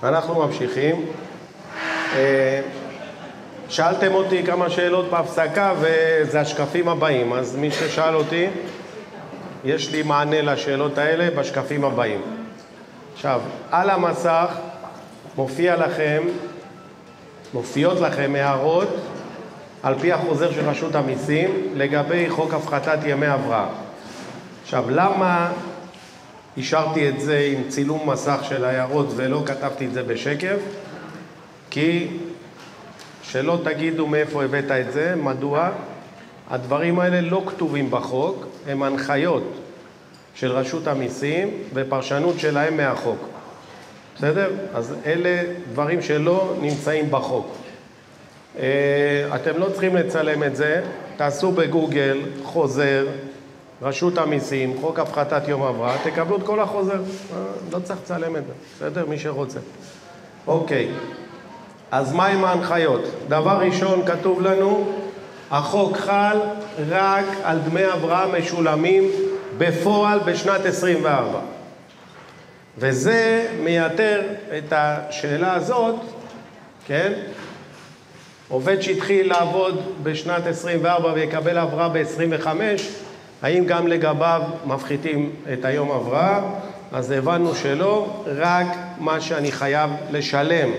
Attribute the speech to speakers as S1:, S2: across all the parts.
S1: אנחנו ממשיכים. שאלתם אותי כמה שאלות בהפסקה וזה השקפים הבאים, אז מי ששאל אותי, יש לי מענה לשאלות האלה בשקפים הבאים. עכשיו, על המסך מופיעות לכם הערות על פי החוזר של רשות המיסים לגבי חוק הפחתת ימי הבראה. עכשיו, למה השארתי את זה עם צילום מסך של ההערות ולא כתבתי את זה בשקף? כי שלא תגידו מאיפה הבאת את זה, מדוע? הדברים האלה לא כתובים בחוק, הם הנחיות של רשות המיסים ופרשנות שלהם מהחוק. בסדר? אז אלה דברים שלא נמצאים בחוק. אתם לא צריכים לצלם את זה, תעשו בגוגל חוזר רשות המיסים, חוק הפחתת יום הבראה, תקבלו את כל החוזר. לא צריך לצלם את זה, בסדר? מי שרוצה. אוקיי, אז מה עם ההנחיות? דבר ראשון כתוב לנו, החוק חל רק על דמי הבראה משולמים בפועל בשנת 24. וזה מייתר את השאלה הזאת, כן? עובד שהתחיל לעבוד בשנת 24 ויקבל הבראה ב-25, האם גם לגביו מפחיתים את היום הבראה? אז הבנו שלא, רק מה שאני חייב לשלם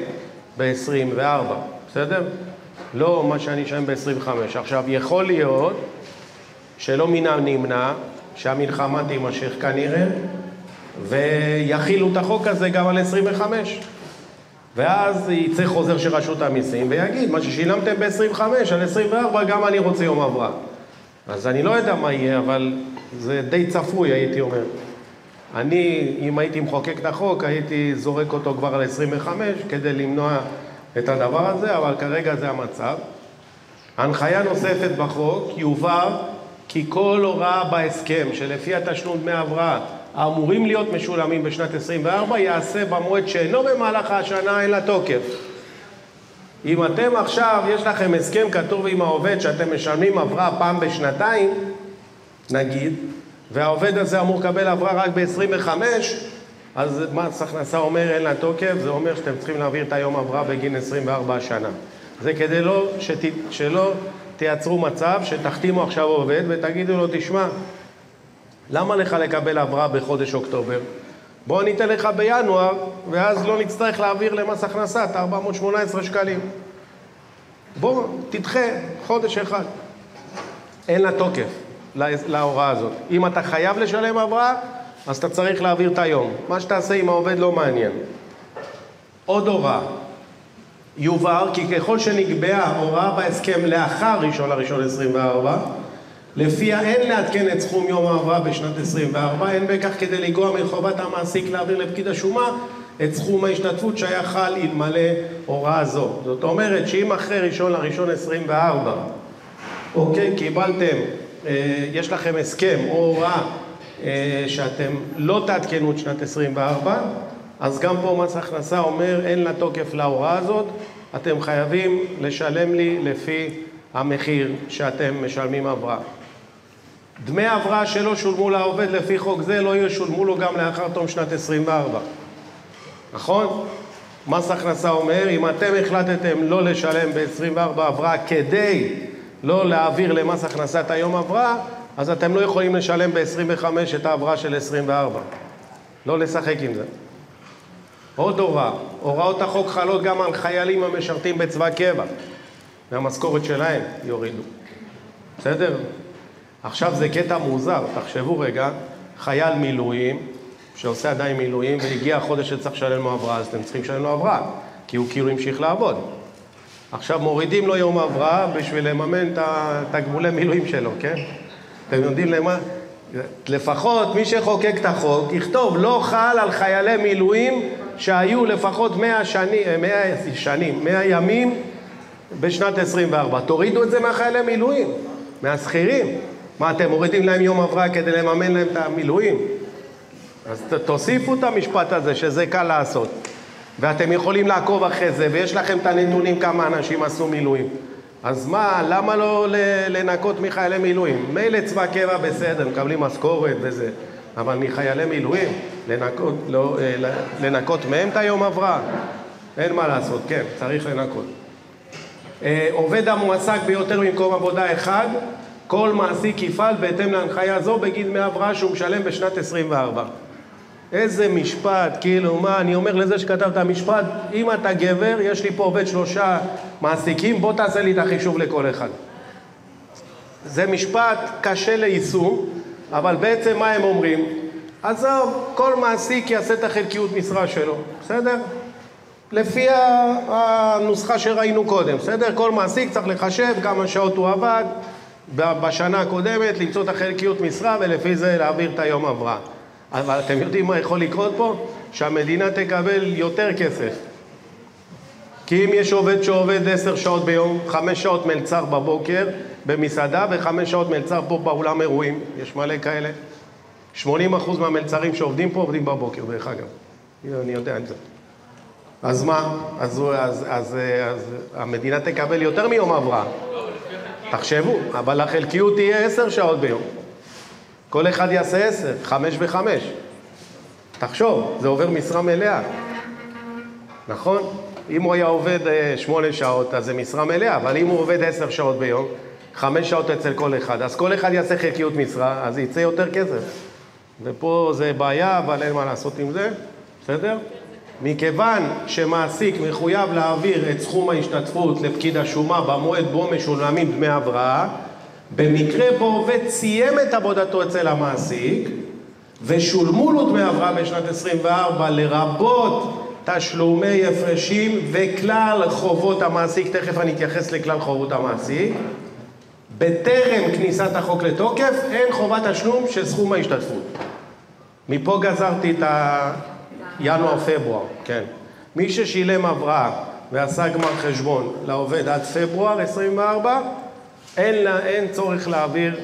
S1: ב-24, בסדר? לא מה שאני אשלם ב-25. עכשיו, יכול להיות שלא מן הנמנע שהמלחמה תימשך כנראה, ויחילו את החוק הזה גם על 25. ואז יצא חוזר של רשות המיסים ויגיד, מה ששילמתם ב-25 על 24 גם אני רוצה יום הבראה. אז אני לא יודע מה יהיה, אבל זה די צפוי, הייתי אומר. אני, אם הייתי מחוקק את החוק, הייתי זורק אותו כבר על 25 כדי למנוע את הדבר הזה, אבל כרגע זה המצב. הנחיה נוספת בחוק, יובהר כי כל הוראה בהסכם שלפי התשלום דמי הבראה האמורים להיות משולמים בשנת 24 יעשה במועד שאינו במהלך השנה אלא תוקף. אם אתם עכשיו, יש לכם הסכם כתוב עם העובד שאתם משלמים הבראה פעם בשנתיים, נגיד, והעובד הזה אמור לקבל הבראה רק ב-25, אז מס הכנסה אומר אין לה תוקף, זה אומר שאתם צריכים להעביר את היום הבראה בגין 24 שנה. זה כדי שלא תייצרו מצב שתחתימו עכשיו עובד ותגידו לו, תשמע, למה לך לקבל הבראה בחודש אוקטובר? בוא ניתן לך בינואר, ואז לא נצטרך להעביר למס הכנסה את 418 שקלים. בוא, תדחה חודש אחד. אין לה תוקף להוראה הזאת. אם אתה חייב לשלם הבראה, אז אתה צריך להעביר את היום. מה שתעשה עם העובד לא מעניין. עוד הוראה. יובהר כי ככל שנקבעה הוראה בהסכם לאחר 1/1/24, לפיה אין לעדכן את סכום יום ההבראה בשנת 24, אין בכך כדי לגרוע מחובת המעסיק להעביר לפקיד השומה את סכום ההשתתפות שהיה חל אלמלא הוראה זו. זאת אומרת שאם אחרי 1/1/24, אוקיי, קיבלתם, יש לכם הסכם או הוראה שאתם לא תעדכנו את שנת 24, אז גם פה מס הכנסה אומר אין לה תוקף להוראה הזאת, אתם חייבים לשלם לי לפי המחיר שאתם משלמים הבראה. דמי הבראה שלא שולמו לעובד לפי חוק זה לא ישולמו לו גם לאחר תום שנת 24. נכון? מס הכנסה אומר, אם אתם החלטתם לא לשלם ב-24 הבראה כדי לא להעביר למס הכנסה את היום הבראה, אז אתם לא יכולים לשלם ב-25 את ההבראה של 24. לא לשחק עם זה. עוד הוראה, הוראות החוק חלות גם על חיילים המשרתים בצבא קבע. והמשכורת שלהם יורידו. בסדר? עכשיו זה קטע מוזר, תחשבו רגע, חייל מילואים, שעושה עדיין מילואים, והגיע החודש שצריך לשלם לו הבראה, אז אתם צריכים לשלם לו הבראה, כי הוא כאילו המשיך לעבוד. עכשיו מורידים לו יום הבראה בשביל לממן את התגמולי מילואים שלו, כן? אתם יודעים למה? לפחות מי שחוקק את החוק, יכתוב, לא חל על חיילי מילואים שהיו לפחות 100 ימים בשנת 24. תורידו את זה מהחיילי מילואים, מהשכירים. מה, אתם מורידים להם יום הבראה כדי לממן להם את המילואים? אז תוסיפו את המשפט הזה, שזה קל לעשות. ואתם יכולים לעקוב אחרי זה, ויש לכם את הנתונים כמה אנשים עשו מילואים. אז מה, למה לא לנקות מחיילי מילואים? מילא צבא קבע בסדר, מקבלים משכורת וזה. אבל מחיילי מילואים, לנקות מהם את היום הבראה. אין מה לעשות, כן, צריך לנקות. עובד המועסק ביותר ממקום עבודה אחד, כל מעסיק יפעל בהתאם להנחיה זו בגין דמי הבראה שהוא משלם בשנת 24. איזה משפט, כאילו מה, אני אומר לזה שכתב את המשפט, אם אתה גבר, יש לי פה עובד 3 מעסיקים, בוא תעשה לי את החישוב לכל אחד. זה משפט קשה ליישום, אבל בעצם מה הם אומרים? עזוב, כל מעסיק יעשה את החלקיות משרה שלו, בסדר? לפי הנוסחה שראינו קודם, בסדר? כל מעסיק צריך לחשב כמה שעות הוא עבד בשנה הקודמת, למצוא את החלקיות משרה ולפי זה להעביר את היום הבראה. אבל אתם יודעים מה יכול לקרות פה? שהמדינה תקבל יותר כסף. כי אם יש עובד שעובד 10 שעות ביום, 5 שעות מלצר בבוקר במסעדה ו5 שעות מלצר פה באולם אירועים, יש מלא כאלה. 80% מהמלצרים שעובדים פה עובדים בבוקר, דרך אגב. אני יודע את זה. אז מה? אז המדינה תקבל יותר מיום הבראה. תחשבו, אבל החלקיות תהיה 10 שעות ביום. כל אחד יעשה 10, 5 ו5. תחשוב, זה עובר משרה מלאה. נכון? אם הוא היה עובד 8 שעות, אז זה משרה מלאה, אבל אם הוא עובד 10 שעות ביום, 5 שעות אצל כל אחד, אז כל אחד יעשה חלקיות משרה, אז יצא יותר כסף. ופה זה בעיה, אבל אין מה לעשות עם זה, בסדר? מכיוון שמעסיק מחויב להעביר את סכום ההשתתפות לפקיד השומה במועד בו משולמים דמי הבראה, במקרה בו עובד סיים את עבודתו אצל המעסיק, ושולמו לו דמי הבראה בשנת 24 לרבות תשלומי הפרשים וכלל חובות המעסיק, תכף אני אתייחס לכלל חובות המעסיק, בטרם כניסת החוק לתוקף אין חובת תשלום של סכום ההשתתפות. מפה גזרתי את ינואר-פברואר, כן. מי ששילם הבראה ועשה גמר חשבון לעובד עד פברואר 24, אין צורך להעביר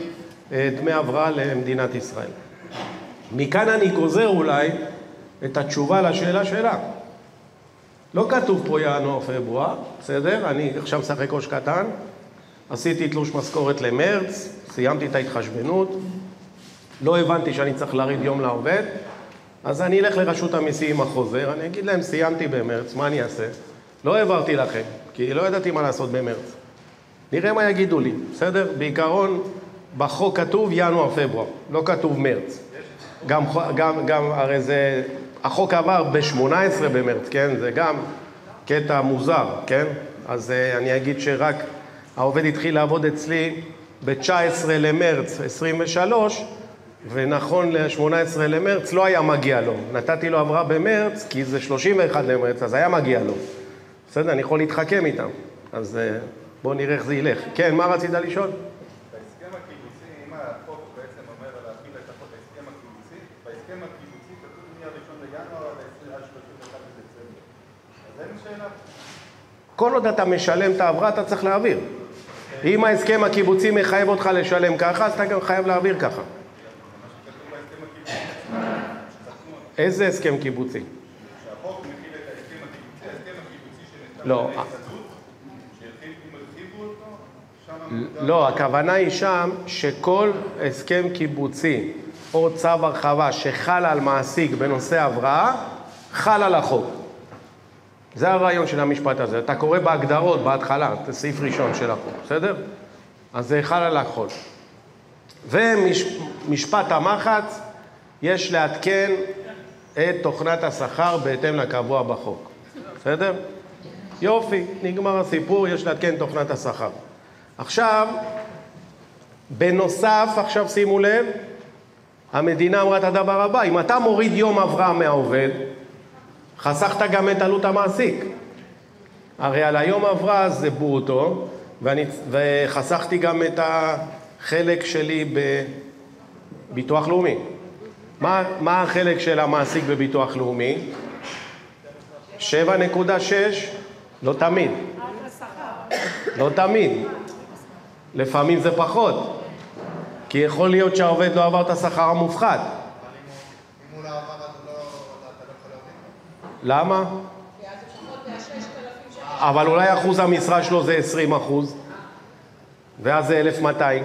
S1: דמי הבראה למדינת ישראל. מכאן אני גוזר אולי את התשובה לשאלה שלה. לא כתוב פה ינואר-פברואר, בסדר? אני עכשיו משחק ראש קטן, עשיתי תלוש משכורת למרץ, סיימתי את ההתחשבנות, לא הבנתי שאני צריך להריד יום לעובד, אז אני אלך לרשות המיסים עם החוזר, אני אגיד להם, סיימתי במרץ, מה אני אעשה? לא העברתי לכם, כי לא ידעתי מה לעשות במרץ. נראה מה יגידו לי, בסדר? בעיקרון, בחוק כתוב ינואר-פברואר, לא כתוב מרץ. גם הרי זה, החוק עבר ב-18 במרץ, כן? זה גם קטע מוזר, כן? אז אני אגיד שרק העובד התחיל לעבוד אצלי ב-19 למרץ 23, ונכון ל-18 למרץ לא היה מגיע לו. נתתי לו עברה במרץ, כי זה 31 למרץ, אז היה מגיע לו. בסדר, אני יכול להתחכם איתם. אז בואו נראה איך זה ילך. כן, מה רצית לשאול?
S2: בהסכם הקיבוצי, אם החוק בעצם אומר להפיל את החוק בהסכם הקיבוצי, בהסכם הקיבוצי כתוב מ-1 לינואר עד 31 לדצמבר. אז אין שאלה.
S1: כל עוד אתה משלם את העברה, אתה צריך להעביר. אם ההסכם הקיבוצי מחייב אותך לשלם ככה, אז אתה גם חייב להעביר ככה. איזה הסכם קיבוצי?
S2: שהחוק מכיל את ההסכם הקיבוצי, ההסכם הקיבוצי שנחתם
S1: לא.
S2: בהסתדרות, שהרחיבו אותו,
S1: לא, הכוונה היא שם שכל הסכם קיבוצי או צו הרחבה שחל על מעסיק בנושא הבראה, חל על החוק. זה הרעיון של המשפט הזה. אתה קורא בהגדרות בהתחלה, זה סעיף ראשון של החוק, בסדר? אז זה חל על החוק. ומשפט המחץ, יש לעדכן את תוכנת השכר בהתאם לקבוע בחוק. בסדר? יופי, נגמר הסיפור, יש לעדכן תוכנת השכר. עכשיו, בנוסף, עכשיו שימו לב, המדינה אמרה את הדבר הבא, אם אתה מוריד יום הבראה מהעובד, חסכת גם את עלות המעסיק. הרי על היום הבראה זה ברוטו, וחסכתי גם את החלק שלי בביטוח לאומי. מה החלק של המעסיק בביטוח לאומי? 7.6, לא תמיד. לא תמיד. לפעמים זה פחות. כי יכול להיות שהעובד לא עבר את השכר המופחת.
S2: אם הוא לא עבר, אז אתה לא יכול להבין.
S1: למה? אבל אולי אחוז המשרה שלו זה 20%, ואז זה 1,200,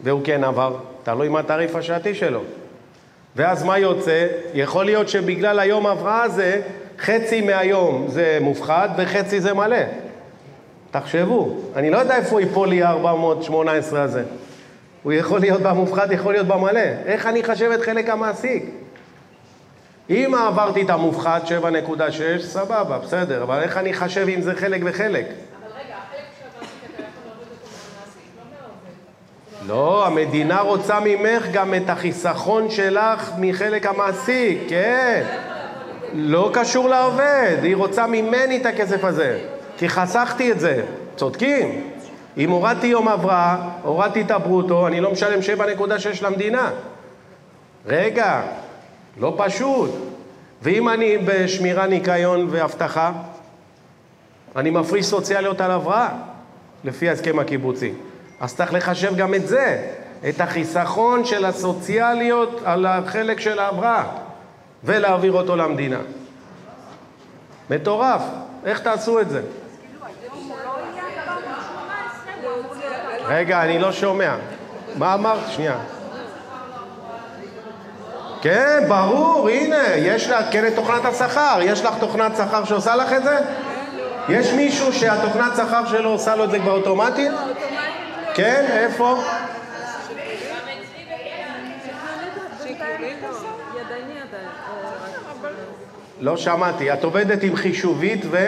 S1: והוא כן עבר. תלוי מה התעריף השעתי שלו. ואז מה יוצא? יכול להיות שבגלל היום הבראה הזה, חצי מהיום זה מופחד וחצי זה מלא. תחשבו, אני לא יודע איפה ייפול לי 418 הזה. הוא יכול להיות במופחד, יכול להיות במלא. איך אני חשב את חלק המעסיק? אם עברתי את המופחד 7.6, סבבה, בסדר, אבל איך אני חשב אם זה חלק וחלק?
S3: אבל רגע, החלק שהמעסיק אתה יכול להוריד אותו מהמעסיק, לא מהעובד.
S1: לא, המדינה רוצה ממך גם את החיסכון שלך מחלק המעסיק, כן. לא קשור לעובד, היא רוצה ממני את הכסף הזה, כי חסכתי את זה. צודקים. אם הורדתי יום הבראה, הורדתי את הברוטו, אני לא משלם 7.6 למדינה. רגע, לא פשוט. ואם אני בשמירה, ניקיון והבטחה, אני מפריש סוציאליות על הבראה, לפי ההסכם הקיבוצי. אז צריך לחשב גם את זה, את החיסכון של הסוציאליות על החלק של ההבראה, ולהעביר אותו למדינה. מטורף. איך תעשו את זה? רגע, אני לא שומע. מה אמרת? שנייה. כן, ברור, הנה, יש לה, כן, את תוכנת השכר. יש לך תוכנת שכר שעושה לך את זה? יש מישהו שהתוכנת שכר שלו עושה לו את זה כבר אוטומטית? כן, איפה? לא שמעתי. את עובדת עם חישובית ו...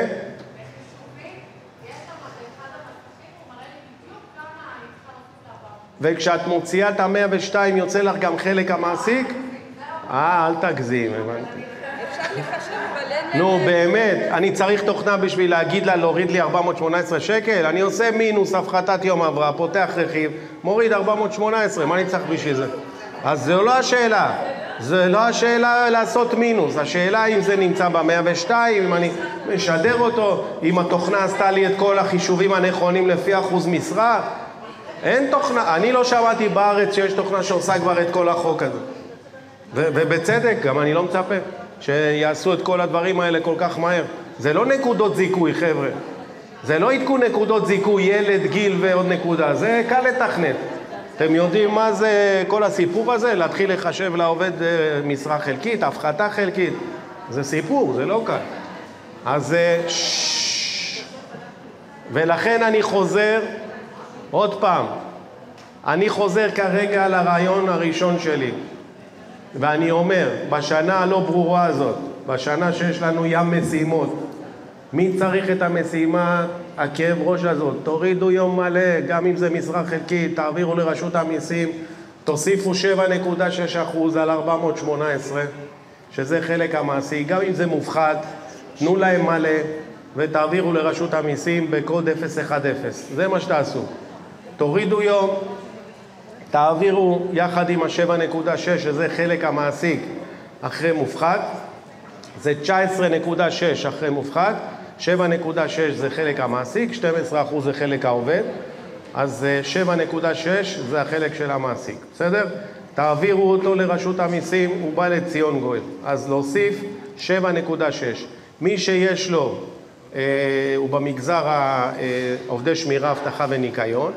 S1: וכשאת מוציאה את ה-102 יוצא לך גם חלק המעסיק? אל תגזים, הבנתי. נו, באמת, אני צריך תוכנה בשביל להגיד לה להוריד לי 418 שקל? אני עושה מינוס הפחתת יום הבראה, פותח רכיב, מוריד 418, מה אני צריך בשביל זה? אז זו לא השאלה. זה לא השאלה לעשות מינוס, השאלה אם זה נמצא ב-102, אם אני משדר אותו, אם התוכנה עשתה לי את כל החישובים הנכונים לפי אחוז משרה. אין תוכנה, אני לא שמעתי בארץ שיש תוכנה שעושה כבר את כל החוק הזה. ובצדק, גם אני לא מצפה שיעשו את כל הדברים האלה כל כך מהר. זה לא נקודות זיכוי, חבר'ה. זה לא עדכון נקודות זיכוי, ילד, גיל ועוד נקודה. זה קל לתכנת. אתם יודעים מה זה כל הסיפור הזה? להתחיל לחשב לעובד משרה חלקית, הפחתה חלקית. זה סיפור, זה לא קל. אז ולכן אני חוזר, עוד פעם, אני חוזר כרגע לרעיון הראשון שלי. ואני אומר, בשנה הלא ברורה הזאת, בשנה שיש לנו ים משימות, מי צריך את המשימה, הכאב ראש הזאת? תורידו יום מלא, גם אם זה משרה חלקית, תעבירו לרשות המיסים, תוסיפו 7.6% על 418, שזה חלק המעשי, גם אם זה מופחד, תנו להם מלא, ותעבירו לרשות המיסים בקוד 010. זה מה שתעשו. תורידו יום, תעבירו יחד עם ה-7.6, שזה חלק המעסיק אחרי מופחד, זה 19.6 אחרי מופחד, 7.6 זה חלק המעסיק, 12% זה חלק העובד, אז 7.6 זה החלק של המעסיק, בסדר? תעבירו אותו לרשות המיסים, הוא בא לציון גואל. אז להוסיף 7.6. מי שיש לו, הוא במגזר עובדי שמירה, אבטחה וניקיון,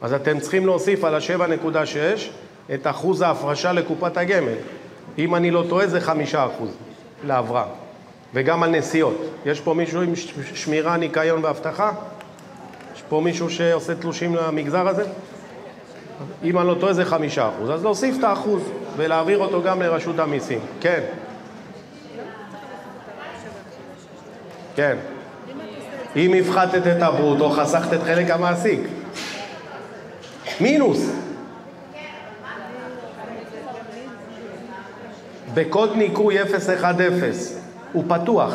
S1: אז אתם צריכים להוסיף על ה-7.6 את אחוז ההפרשה לקופת הגמל. אם אני לא טועה זה 5% להבראה. וגם על נסיעות. יש פה מישהו עם שמירה, ניקיון ואבטחה? יש פה מישהו שעושה תלושים למגזר הזה? אם אני לא טועה זה 5%. אז להוסיף את האחוז ולהעביר אותו גם לרשות המיסים. כן. כן. אם הפחתת את הברוטו, חסכת את חלק המעסיק. מינוס. בקוד ניקוי 010. הוא פתוח.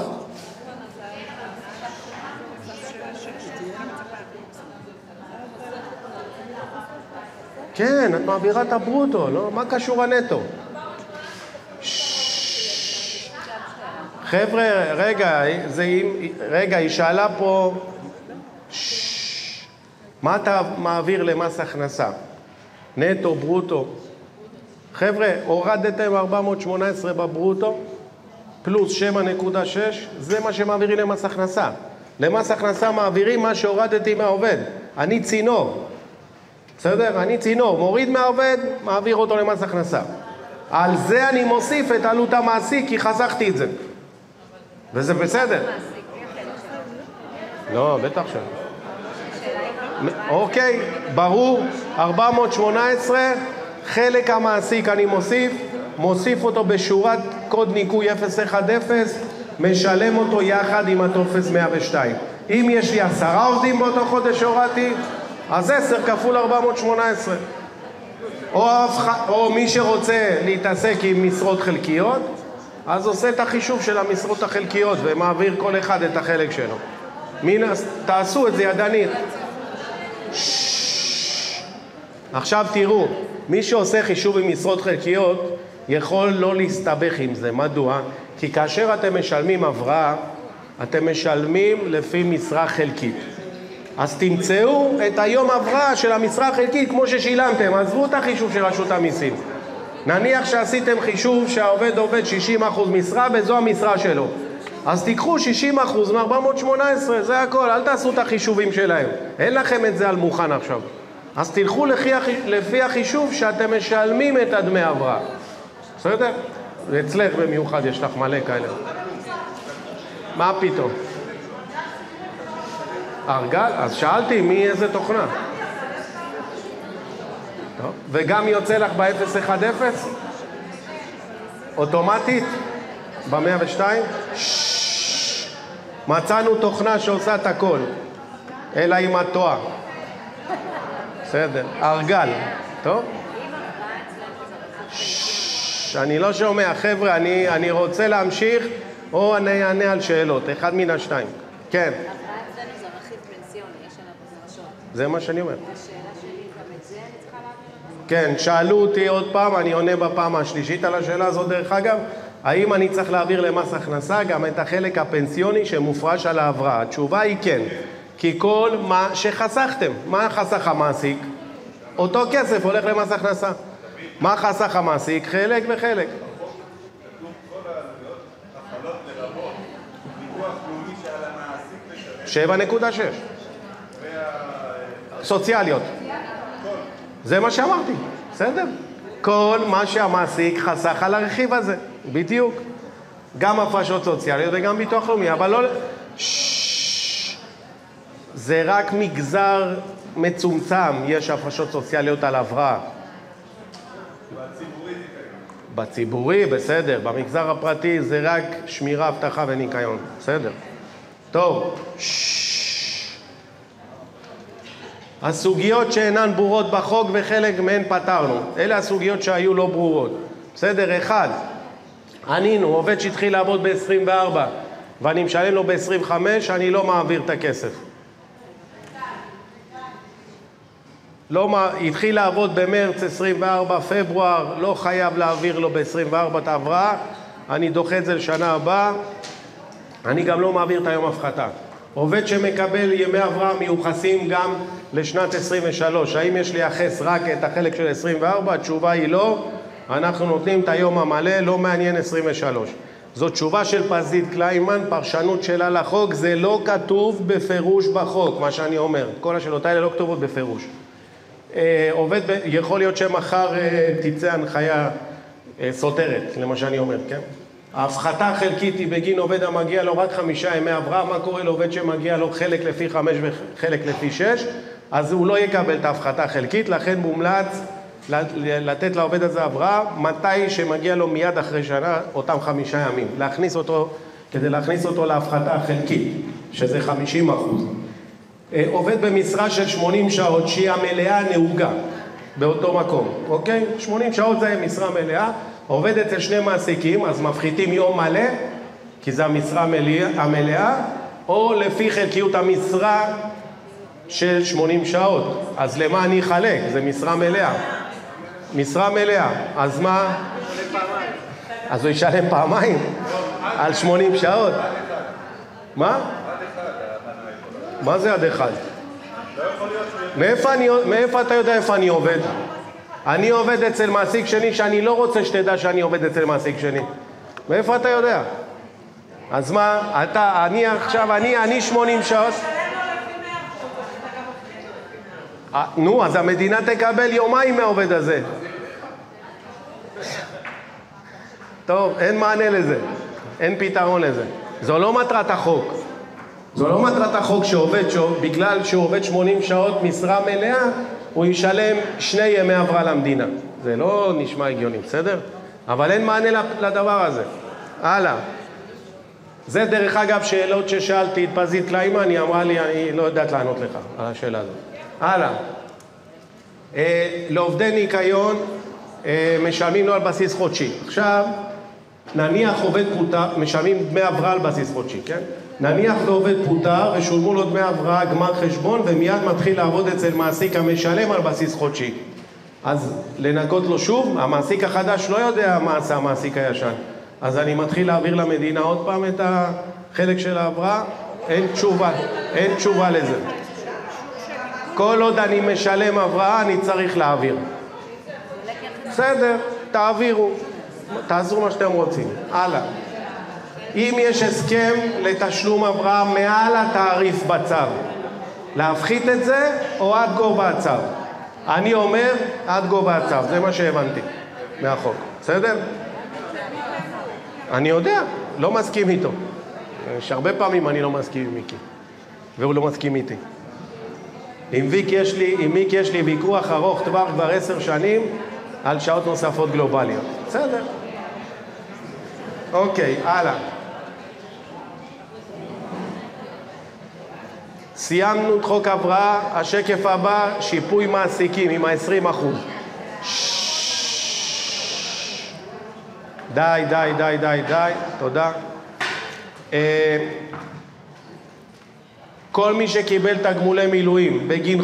S1: כן, את מעבירה את הברוטו, לא? מה קשור הנטו? חבר'ה, רגע, היא שאלה פה, מה אתה מעביר למס הכנסה? נטו, ברוטו. חבר'ה, הורדתם 418 בברוטו, פלוס 7.6, זה מה שמעבירים למס הכנסה. למס הכנסה מעבירים מה שהורדתי מהעובד. אני צינור. בסדר? אני צינור. מוריד מהעובד, מעביר אותו למס הכנסה. על זה אני מוסיף את עלות המעסיק, כי חסכתי את זה. וזה בסדר. לא, בטח שלא. אוקיי, ברור, 418, חלק המעסיק אני מוסיף אותו בשורת קוד ניקוי 010, משלם אותו יחד עם הטופס 102. אם יש לי 10 עובדים באותו חודש שהורדתי, אז 10 כפול 418. או מי שרוצה להתעסק עם משרות חלקיות, אז עושה את החישוב של המשרות החלקיות ומעביר כל אחד את החלק שלו. תעשו את זה ידנית. עכשיו תראו, מי שעושה חישוב עם משרות חלקיות יכול לא להסתבך עם זה. מדוע? כי כאשר אתם משלמים הבראה, אתם משלמים לפי משרה חלקית. אז תמצאו את היום הבראה של המשרה החלקית כמו ששילמתם. עזבו את החישוב של רשות המיסים. נניח שעשיתם חישוב שהעובד עובד 60% משרה וזו המשרה שלו. אז תיקחו 60% מ-418, זה הכל. אל תעשו את החישובים שלהם. אין לכם את זה על מוכן עכשיו. אז תלכו לפי החישוב שאתם משלמים את הדמי הבראה. בסדר? אצלך במיוחד יש לך מלא כאלה. מה פתאום? ארגל? אז שאלתי מי איזה תוכנה. טוב. וגם יוצא לך ב-010? אוטומטית? ב-102? מצאנו תוכנה שעושה את הכל. אלא עם התואר. בסדר. ארגל. טוב? אני לא שומע. חבר'ה, אני רוצה להמשיך או אני אענה על שאלות. אחד מן השתיים. כן. זה מה שאני אומר. כן, שאלו אותי עוד פעם, אני עונה בפעם השלישית על השאלה הזאת דרך אגב, האם אני צריך להעביר למס הכנסה גם את החלק הפנסיוני שמופרש על ההבראה? התשובה היא כן, כי כל מה שחסכתם, מה חסך המעסיק? אותו כסף הולך למס הכנסה. מה חסך המעסיק? חלק וחלק.
S2: כל העלויות החלות לרבות ביטוח לאומי שעל המעסיק לשלם
S1: 7.6 סוציאליות. זה מה שאמרתי, בסדר? כל מה שהמעסיק חסך על הרכיב הזה, בדיוק. גם הפרשות סוציאליות וגם ביטוח לאומי, אבל לא... זה רק מגזר מצומצם, יש הפרשות סוציאליות על הבראה. בציבורי, בסדר. במגזר הפרטי זה רק שמירה, הבטחה וניקיון. בסדר. טוב. הסוגיות שאינן ברורות בחוק וחלק מהן פתרנו. אלה הסוגיות שהיו לא ברורות. בסדר, אחד. ענינו, עובד שהתחיל לעבוד ב-24 ואני משלם לו ב-25, אני לא מעביר את הכסף. התחיל לעבוד במרץ 24, פברואר, לא חייב להעביר לו ב-24 את ההבראה, אני דוחה את זה לשנה הבאה, אני גם לא מעביר את היום הפחתה. עובד שמקבל ימי הבראה מיוחסים גם לשנת 23, האם יש לייחס רק את החלק של 24? התשובה היא לא, אנחנו נותנים את היום המלא, לא מעניין 23. זו תשובה של פזית קליימן, פרשנות שלה לחוק, זה לא כתוב בפירוש בחוק, מה שאני אומר, כל השאלות האלה לא כתובות בפירוש. עובד, יכול להיות שמחר תצא הנחיה סותרת, למה שאני אומר, כן? ההפחתה החלקית היא בגין עובד המגיע לו רק 5 ימי הבראה. מה קורה לעובד שמגיע לו חלק לפי 5 וחלק לפי 6? אז הוא לא יקבל את ההפחתה החלקית, לכן מומלץ לתת לעובד הזה הבראה מתי שמגיע לו מיד אחרי שנה, אותם 5 ימים. כדי להכניס אותו להפחתה החלקית, שזה 50%. עובד במשרה של 80 שעות שהיא המלאה נהוגה באותו מקום, אוקיי? 80 שעות זה משרה מלאה, עובד אצל שני מעסיקים, אז מפחיתים יום מלא, כי זה המשרה המלאה, או לפי חלקיות המשרה של 80 שעות. אז למה אני אחלק? זה משרה מלאה. משרה מלאה, אז מה? אז הוא ישלם פעמיים על 80 שעות. מה? מה זה עד אחד? מאיפה אתה יודע איפה אני עובד? אני עובד אצל מעסיק שני שאני לא רוצה שתדע שאני עובד אצל מעסיק שני. מאיפה אתה יודע? אז מה? אני עכשיו, אני 80 שעות. נו, אז המדינה תקבל יומיים מהעובד הזה. טוב, אין מענה לזה. אין פתרון לזה. זו לא מטרת החוק. זו לא מטרת החוק שעובד, בגלל שהוא עובד 80 שעות משרה מלאה, הוא ישלם 2 ימי הבראה למדינה. זה לא נשמע הגיוני, בסדר? אבל אין מענה לדבר הזה. הלאה. זה דרך אגב שאלות ששאלתי את פזית קליימן, היא אמרה לי, אני לא יודעת לענות לך על השאלה הזאת. הלאה. לעובדי ניקיון משלמים לו על בסיס חודשי. עכשיו, נניח עובד פוטר, משלמים דמי הבראה על בסיס חודשי, כן? נניח ועובד פוטר ושולמו לו דמי הבראה גמר חשבון ומיד מתחיל לעבוד אצל מעסיק המשלם על בסיס חודשי. אז לנקות לו שוב, המעסיק החדש לא יודע מה עשה המעסיק הישן. אז אני מתחיל להעביר למדינה עוד פעם את החלק של ההבראה, אין תשובה לזה. כל עוד אני משלם הבראה אני צריך להעביר. בסדר, תעבירו, תעשו מה שאתם רוצים. הלאה. אם יש הסכם לתשלום הבראה מעל התעריף בצו, להפחית את זה או עד גובה הצו? אני אומר עד גובה הצו, זה מה שהבנתי מהחוק. בסדר? אני יודע, לא מסכים איתו. יש הרבה פעמים אני לא מסכים עם מיקי, והוא לא מסכים איתי. עם מיקי יש לי ויכוח ארוך טווח כבר 10 שנים על שעות נוספות גלובליות. בסדר. אוקיי, הלאה. סיימנו את חוק הבראה, השקף הבא, שיפוי מעסיקים עם ה-20%. די, תודה. כל מי שקיבל תגמולי מילואים בגין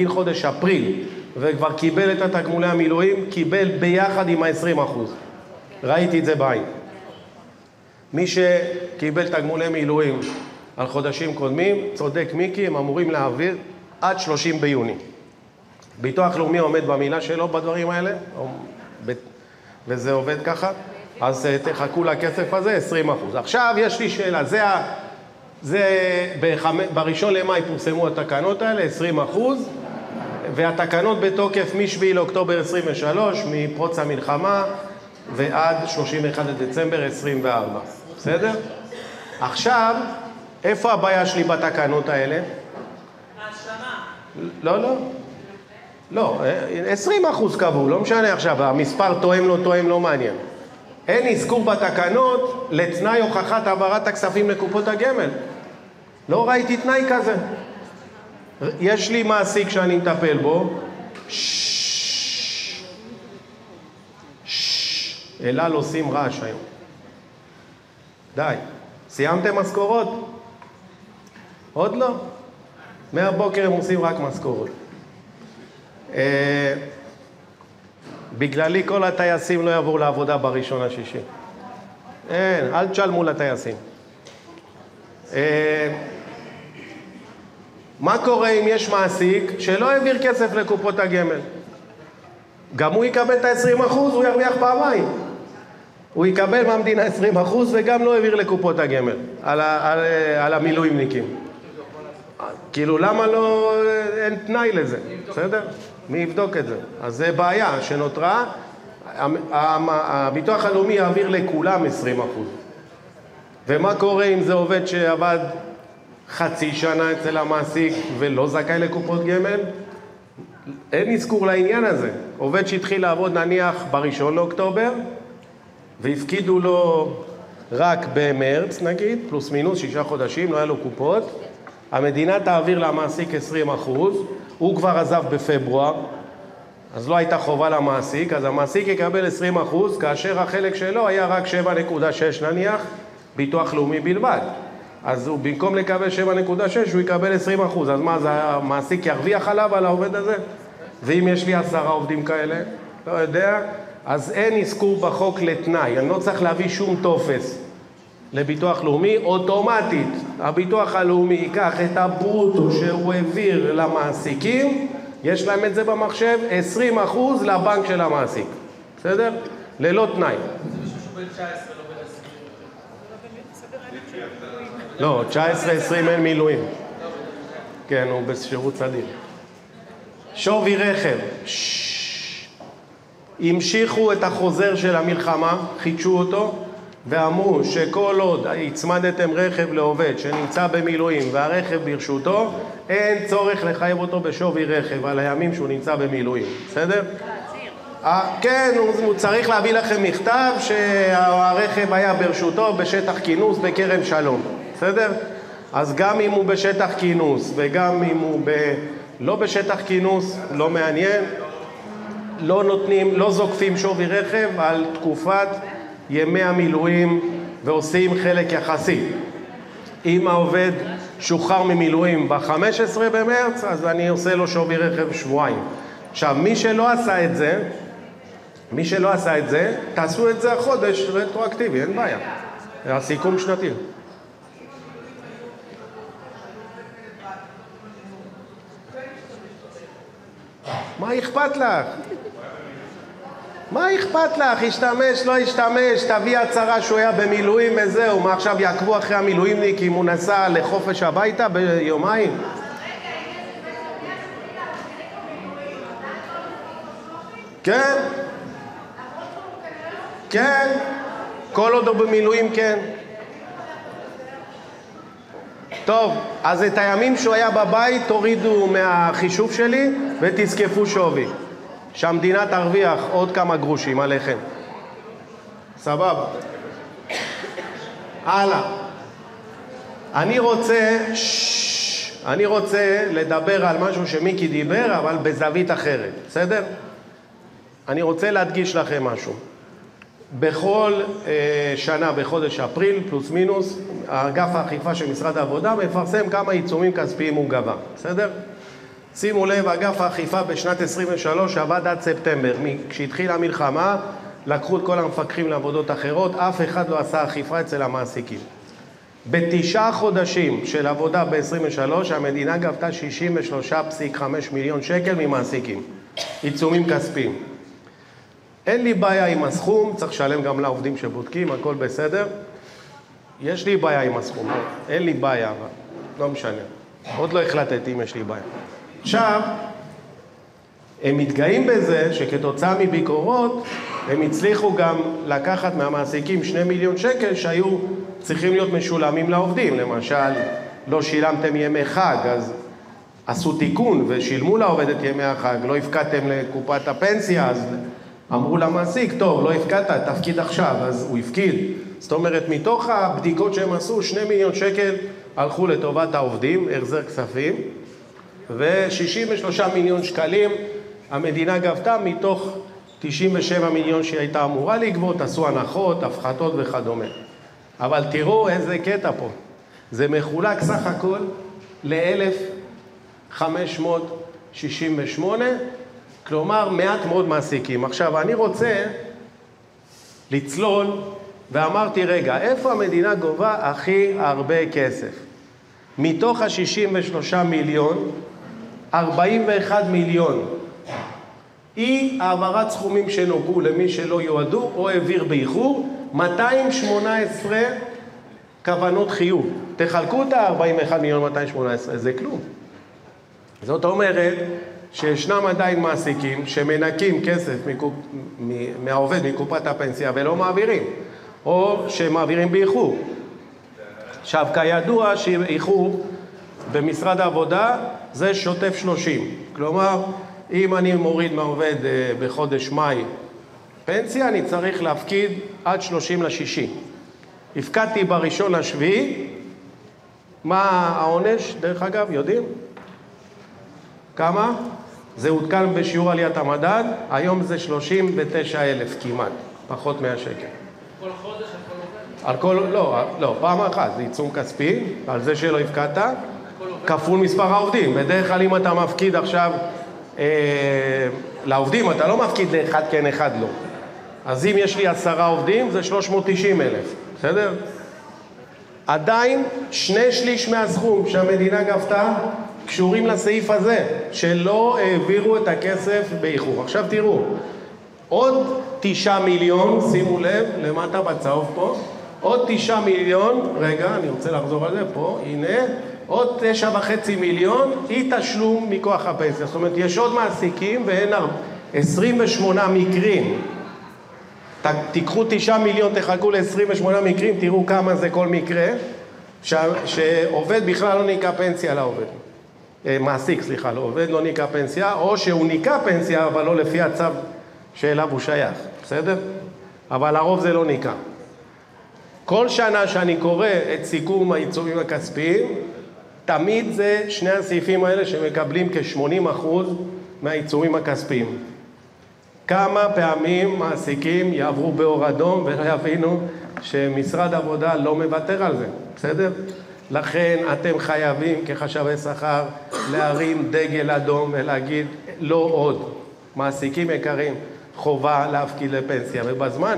S1: חודש אפריל, וכבר קיבל את התגמולי המילואים, קיבל ביחד עם ה-20%. ראיתי את זה בעין. מי שקיבל תגמולי מילואים על חודשים קודמים, צודק מיקי, הם אמורים להעביר עד 30 ביוני. ביטוח לאומי עומד במילה שלו בדברים האלה, וזה עובד ככה, אז תחכו לכסף הזה 20%. עכשיו יש לי שאלה, בראשון למאי פורסמו התקנות האלה, 20%, והתקנות בתוקף מ-7 לאוקטובר 23, מפרוץ המלחמה, ועד 31 לדצמבר 24. בסדר? עכשיו, איפה הבעיה שלי בתקנות האלה? ההשלמה. לא, 20% קבעו, לא משנה עכשיו, המספר תואם לא תואם, לא מעניין. אין אזכור בתקנות לתנאי הוכחת העברת הכספים לקופות הגמל. לא ראיתי תנאי כזה. יש לי מעסיק שאני מטפל בו, אלעל עושים רעש היום. די. סיימתם משכורות? עוד לא. מהבוקר הם עושים רק משכורות. בגללי כל הטייסים לא יעברו לעבודה בראשון השישי. אין, אל תשלמו לטייסים. מה קורה אם יש מעסיק שלא העביר כסף לקופות הגמל? גם הוא יקבל את ה-20%, הוא ירוויח פעמיים. הוא יקבל מהמדינה 20% וגם לא העביר לקופות הגמל על המילואימניקים. כאילו למה לא, אין תנאי לזה, בסדר? מי יבדוק את זה? אז זה בעיה שנותרה, הביטוח הלאומי יעביר לכולם 20%. ומה קורה אם זה עובד שעבד חצי שנה אצל המעסיק ולא זכאי לקופות גמל? אין אזכור לעניין הזה. עובד שהתחיל לעבוד נניח בראשון לאוקטובר, והפקידו לו רק במרץ נגיד, פלוס מינוס 6 חודשים, לא היה לו קופות, המדינה תעביר למעסיק 20%, הוא כבר עזב בפברואר, אז לא הייתה חובה למעסיק, אז המעסיק יקבל 20%, כאשר החלק שלו היה רק 7.6 נניח, ביטוח לאומי בלבד. אז הוא במקום לקבל 7.6 הוא יקבל 20%, אז מה, זה המעסיק ירוויח עליו על העובד הזה? ואם יש לי 10 עובדים כאלה, לא יודע, אז אין אזכור בחוק לתנאי, אני לא צריך להביא שום טופס לביטוח לאומי, אוטומטית הביטוח הלאומי ייקח את הברוטו שהוא העביר למעסיקים, יש להם את זה במחשב, 20% לבנק של המעסיק, בסדר? ללא תנאי.
S4: זה מישהו שבל 19, לא ב-20.
S1: לא, 19-20 אין מילואים. כן, הוא בשירות סדיר. שווי רכב. המשיכו את החוזר של המלחמה, חידשו אותו, ואמרו שכל עוד הצמדתם רכב לעובד שנמצא במילואים והרכב ברשותו, אין צורך לחייב אותו בשווי רכב על הימים שהוא נמצא במילואים, בסדר? כן, הוא צריך להביא לכם מכתב שהרכב היה ברשותו בשטח כינוס בכרם שלום, בסדר? אז גם אם הוא בשטח כינוס וגם אם הוא לא בשטח כינוס, לא מעניין, לא נותנים, לא זוקפים שווי רכב על תקופת ימי המילואים ועושים חלק יחסי. אם העובד שוחרר ממילואים ב-15 במרץ, אז אני עושה לו שווי רכב שבועיים. עכשיו, מי שלא עשה את זה, תעשו את זה החודש רטרואקטיבי, אין בעיה. זה הסיכום שנתי. מה אכפת לך? מה אכפת לך? ישתמש, לא ישתמש, תביא הצהרה שהוא היה במילואים וזהו. מה עכשיו יעקבו אחרי המילואימניק אם הוא נסע לחופש הביתה ביומיים? כן, כן, כל עוד הוא במילואים כן. טוב, אז את הימים שהוא היה בבית תורידו מהחישוב שלי ותזקפו שווי, שהמדינה תרוויח עוד כמה גרושים עליכם. סבבה. הלאה. אני רוצה לדבר על משהו שמיקי דיבר, אבל בזווית אחרת, בסדר? אני רוצה להדגיש לכם משהו. בכל שנה בחודש אפריל, פלוס מינוס, אגף האכיפה של משרד העבודה מפרסם כמה עיצומים כספיים הוא גבה, בסדר? שימו לב, אגף האכיפה בשנת 23 עבד עד ספטמבר. כשהתחילה המלחמה, לקחו את כל המפקחים לעבודות אחרות, אף אחד לא עשה אכיפה אצל המעסיקים. ב9 חודשים של עבודה ב-23, המדינה גבתה 63.5 מיליון שקל ממעסיקים. עיצומים כספיים. אין לי בעיה עם הסכום, צריך לשלם גם לעובדים שבודקים, הכל בסדר. יש לי בעיה עם הסכום, אין לי בעיה, אבל לא משנה. עוד לא החלטתי אם יש לי בעיה. עכשיו, הם מתגאים בזה שכתוצאה מביקורות, הם הצליחו גם לקחת מהמעסיקים 2 מיליון שקל שהיו צריכים להיות משולמים לעובדים. למשל, לא שילמתם ימי חג, אז עשו תיקון ושילמו לעובד את ימי החג, לא הפקדתם לקופת הפנסיה, אז אמרו למעסיק, טוב, לא הפקדת, תפקיד עכשיו, אז הוא הפקיד. זאת אומרת, מתוך הבדיקות שהם עשו, 2 מיליון שקל הלכו לטובת העובדים, החזר כספים, ו-63 מיליון שקלים המדינה גבתה מתוך 97 מיליון שהיא הייתה אמורה לגבות, עשו הנחות, הפחתות וכדומה. אבל תראו איזה קטע פה. זה מחולק סך הכל ל-1,568, כלומר מעט מאוד מעסיקים. עכשיו אני רוצה לצלול, ואמרתי רגע, איפה המדינה גובה הכי הרבה כסף? מתוך ה-63 מיליון, 41 מיליון היא העברת סכומים שנוגעו למי שלא יועדו או העביר באיחור, 218 כוונות חיוב. תחלקו את ה-41 מיליון 218, זה כלום. זאת אומרת שישנם עדיין מעסיקים שמנקים כסף מהעובד מקופת הפנסיה ולא מעבירים, או שמעבירים באיחור. עכשיו, כידוע שאיחור במשרד העבודה זה שוטף 30. כלומר, אם אני מוריד מהעובד בחודש מאי פנסיה, אני צריך להפקיד עד 30/6. הפקדתי בראשון לשביעי, מה העונש? דרך אגב, יודעים? כמה? זה עודכן בשיעור עליית המדד, היום זה 39,000 כמעט, פחות 100 שקל.
S4: כל חודש, על כל עובד?
S1: לא, פעם אחת, זה עיצום כספי, על זה שלא הפקדת, כפול מספר העובדים. בדרך כלל אם אתה מפקיד עכשיו לעובדים, אתה לא מפקיד לאחד כן, אחד לא. אז אם יש לי 10 עובדים, זה 390,000, בסדר? עדיין 2/3 מהסכום שהמדינה גבתה קשורים לסעיף הזה, שלא העבירו את הכסף באיחור. עכשיו תראו, עוד 9 מיליון, שימו לב, למטה בצהוב פה, עוד 9 מיליון, רגע, אני רוצה לחזור על זה פה, הנה, עוד 9.5 מיליון, אי תשלום מכוח הפנסיה. זאת אומרת, יש עוד מעסיקים, ואין 28 מקרים תיקחו 9 מיליון, תחלקו ל-28 מקרים, תראו כמה זה כל מקרה, שעובד בכלל לא ניקה פנסיה לעובד. מעסיק, סליחה, לעובד לא ניקה פנסיה, או שהוא ניקה פנסיה, אבל לא לפי הצו שאליו הוא שייך, בסדר? אבל הרוב זה לא ניקה. כל שנה שאני קורא את סיכום העיצומים הכספיים, תמיד זה שני הסעיפים האלה שמקבלים כ-80% מהעיצומים הכספיים. כמה פעמים מעסיקים יעברו באור אדום ולא יבינו שמשרד עבודה לא מוותר על זה, בסדר? לכן אתם חייבים כחשבי שכר להרים דגל אדום ולהגיד לא עוד. מעסיקים יקרים, חובה להפקיד לפנסיה ובזמן.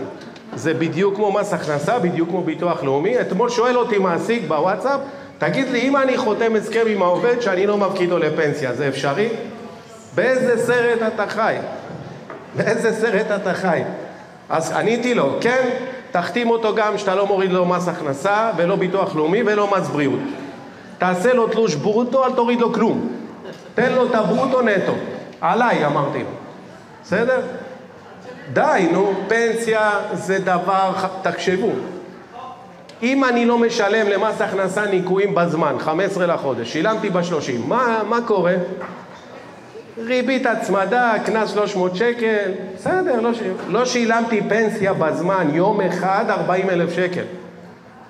S1: זה בדיוק כמו מס הכנסה, בדיוק כמו ביטוח לאומי. אתמול שואל אותי מעסיק בוואטסאפ, תגיד לי, אם אני חותם הסכם עם העובד שאני לא מפקיד לו לפנסיה, זה אפשרי? באיזה סרט אתה חי? באיזה סרט אתה חי? אז עניתי לו, כן, תחתים אותו גם שאתה לא מוריד לו מס הכנסה ולא ביטוח לאומי ולא מס בריאות. תעשה לו תלוש ברוטו, אל תוריד לו כלום. תן לו את הברוטו נטו. עליי, אמרתי לו. בסדר? די, נו, פנסיה זה דבר, תקשבו. אם אני לא משלם למס הכנסה ניקויים בזמן, 15 לחודש, שילמתי ב-30, מה קורה? ריבית הצמדה, קנס 300 שקל, בסדר, לא שילמתי פנסיה בזמן, יום אחד 40,000 שקל.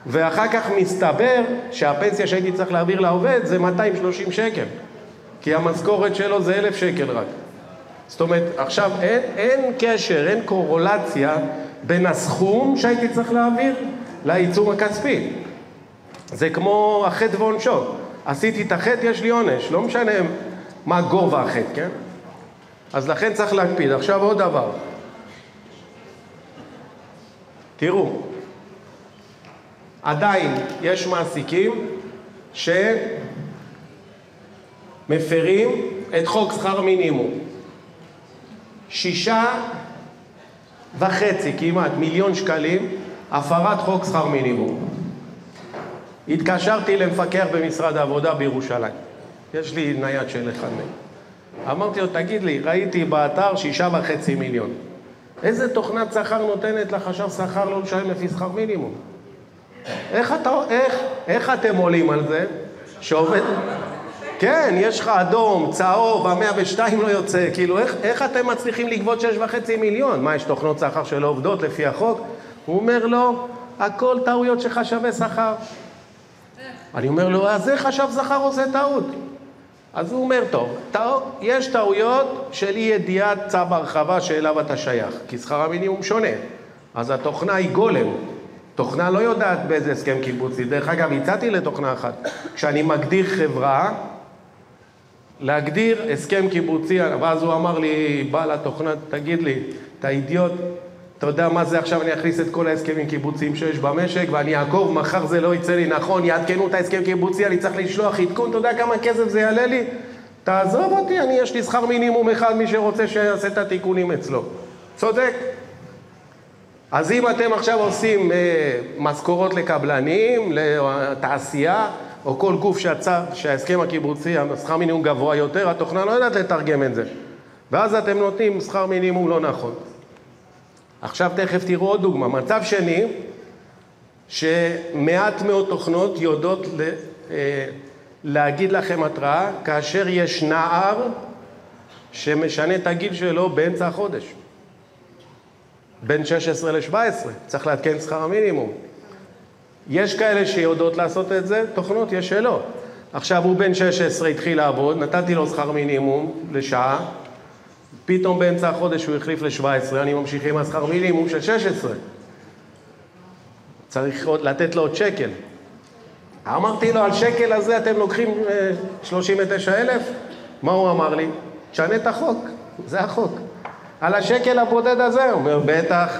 S1: ואחר כך מסתבר שהפנסיה שהייתי צריך להעביר לעובד זה 230 שקל. כי המשכורת שלו זה 1,000 שקל רק. זאת אומרת, עכשיו אין קשר, אין קורולציה בין הסכום שהייתי צריך להעביר לעיצום הכספי. זה כמו החטא ועונשו. עשיתי את החטא, יש לי עונש, לא משנה מה גובה החטא, כן? אז לכן צריך להקפיד. עכשיו עוד דבר. תראו, עדיין יש מעסיקים שמפרים את חוק שכר מינימום. 6.5 כמעט מיליון שקלים הפרת חוק שכר מינימום. התקשרתי למפקח במשרד העבודה בירושלים. יש לי נייד של אחד מהם. אמרתי לו, תגיד לי, ראיתי באתר 6.5 מיליון. איזה תוכנת שכר נותנת לחשב שכר לא לשלם לפי שכר מינימום? איך אתם עולים על זה? שעובד... כן, יש לך אדום, צהוב, ה-102 לא יוצא. כאילו, איך אתם מצליחים לגבות 6.5 מיליון? מה, יש תוכנות שכר שלא עובדות לפי החוק? הוא אומר לו, הכל טעויות של חשבי שכר. אני אומר לו, אז זה חשב שכר עושה טעות. אז הוא אומר, טוב, יש טעויות של אי ידיעת צו הרחבה שאליו אתה שייך, כי שכר המינימום שונה. אז התוכנה היא גולם. תוכנה לא יודעת באיזה הסכם קיבוצי. דרך אגב, הצעתי לתוכנה אחת. כשאני מגדיר חברה, להגדיר הסכם קיבוצי, ואז הוא אמר לי, בא לתוכנה, תגיד לי, אתה אידיוט, אתה יודע מה זה עכשיו, אני אכניס את כל ההסכמים קיבוציים שיש במשק, ואני אעקוב, מחר זה לא יצא לי נכון, יעדכנו את ההסכם קיבוצי, אני צריך לשלוח עדכון, אתה יודע כמה כסף זה יעלה לי? תעזוב אותי, יש לי שכר מינימום אחד, מי שרוצה שיעשה את התיקונים אצלו. צודק. אז אם אתם עכשיו עושים משכורות לקבלנים, לתעשייה, או כל גוף שההסכם הקיבוצי, השכר מינימום גבוה יותר, התוכנה לא יודעת לתרגם את זה. ואז אתם נותנים שכר מינימום לא נכון. עכשיו תכף תראו עוד דוגמה. מצב שני, שמעט מאוד תוכנות יודעות להגיד לכם התראה, כאשר יש נער שמשנה את הגיל שלו באמצע החודש. בין 16 ל-17, צריך להתקן שכר המינימום. יש כאלה שיודעות לעשות את זה, תוכנות יש שלא. עכשיו הוא בן 16 התחיל לעבוד, נתתי לו שכר מינימום לשעה, פתאום באמצע החודש הוא החליף ל-17, אני ממשיך עם השכר מינימום של 16. צריך לתת לו עוד שקל. אמרתי לו, על שקל הזה אתם לוקחים 39,000? מה הוא אמר לי? תשנה את החוק, זה החוק. על השקל הבודד הזה, הוא אומר, בטח,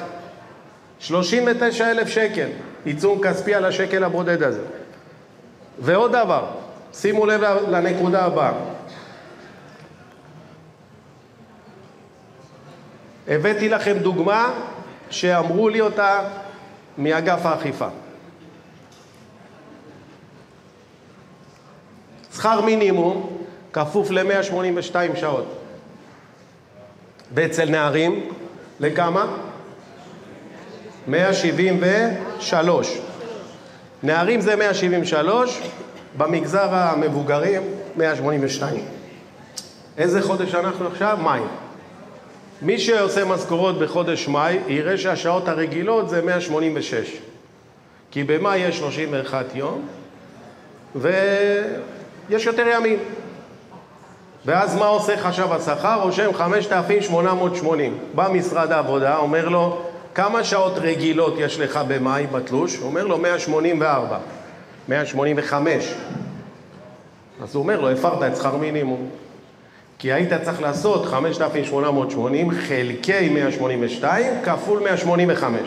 S1: 39,000 שקל, עיצום כספי על השקל הבודד הזה. ועוד דבר, שימו לב לנקודה הבאה. הבאתי לכם דוגמה שאמרו לי אותה מאגף האכיפה. שכר מינימום כפוף ל-182 שעות. ואצל נערים, לכמה? 173. נערים זה 173, במגזר המבוגרים 182. איזה חודש אנחנו עכשיו? מאי. מי שעושה משכורות בחודש מאי יראה שהשעות הרגילות זה 186. כי במאי יש 31 יום ויש יותר ימים. ואז מה עושה חשב השכר? רושם 5,880. בא משרד העבודה, אומר לו, כמה שעות רגילות יש לך במאי בתלוש? הוא אומר לו 184, 185. אז הוא אומר לו, הפרת את שכר מינימום. כי היית צריך לעשות 5,880 חלקי 182 כפול 185.